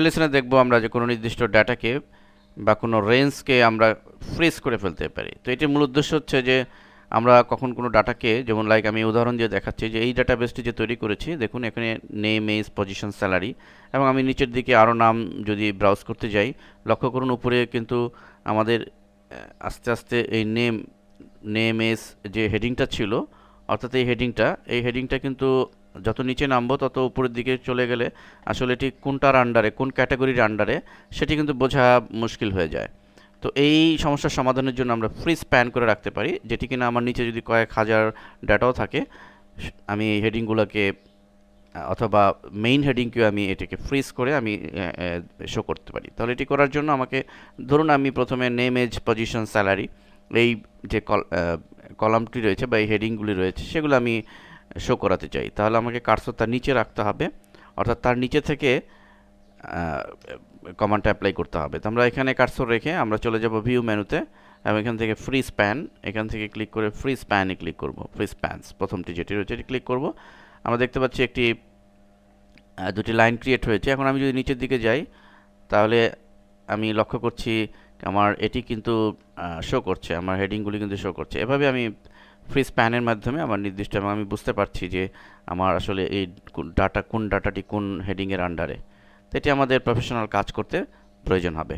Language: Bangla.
এই লেসনে দেখব আমরা যে কোনো নির্দিষ্ট ডাটাকে বা কোনো রেঞ্জকে আমরা ফ্রিজ করে ফেলতে পারি। তো এটির মূল উদ্দেশ্য হচ্ছে যে আমরা কখন কোনো ডাটাকে, যেমন লাইক আমি উদাহরণ দিয়ে দেখাচ্ছি যে এই ডাটাবেসটি যে তৈরি করেছি, দেখুন এখানে নেম, এজ, পজিশন, স্যালারি, এবং আমি নিচের দিকে আরও নাম যদি ব্রাউজ করতে যাই, লক্ষ্য করুন উপরে কিন্তু আমাদের আস্তে আস্তে এই নেম এজ যে হেডিংটা ছিল, অর্থাৎ এই হেডিংটা কিন্তু যত নিচে নামবো তত উপরের দিকে চলে গেলে আসলে এটি কোনটার আন্ডারে, কোন ক্যাটাগরির আন্ডারে, সেটি কিন্তু বোঝা মুশকিল হয়ে যায়। তো এই সমস্যার সমাধানের জন্য আমরা ফ্রি স্প্যান করে রাখতে পারি, যেটি কিনা আমার নিচে যদি কয়েক হাজার ডাটাও থাকে, আমি এই হেডিংগুলোকে অথবা মেইন হেডিংকেও আমি এটাকে ফ্রিজ করে আমি শো করতে পারি। তাহলে এটি করার জন্য আমাকে, ধরুন আমি প্রথমে নেম, এজ, পজিশন, স্যালারি, এই যে কলামটি রয়েছে বা এই হেডিংগুলি রয়েছে সেগুলো আমি শো করাতে চাই। তাহলে আমাকে কার্সর তার নিচে রাখতে হবে, অর্থাৎ তার নিচে থেকে কমান্ডটা অ্যাপ্লাই করতে হবে। তো আমরা এখানে কার্সর রেখে আমরা চলে যাব ভিউ মেনুতে এবং এখান থেকে ফ্রি স্প্যান, এখান থেকে ক্লিক করে ফ্রি স্প্যানে ক্লিক করব। ফ্রি স্প্যানস প্রথমটি যেটি রয়েছে এটি ক্লিক করব। আমরা দেখতে পাচ্ছি একটি দুটি লাইন ক্রিয়েট হয়েছে। এখন আমি যদি নিচের দিকে যাই তাহলে আমি লক্ষ্য করছি আমার এটি কিন্তু শো করছে, আমার হেডিংগুলি কিন্তু শো করছে। এভাবে আমি ফ্রি স্প্যানের মাধ্যমে আমার নির্দিষ্ট, এবং আমি বুঝতে পারছি যে আমার আসলে এই কোন ডাটাটি কোন হেডিংয়ের আন্ডারে। তো এটি আমাদের প্রফেশনাল কাজ করতে প্রয়োজন হবে।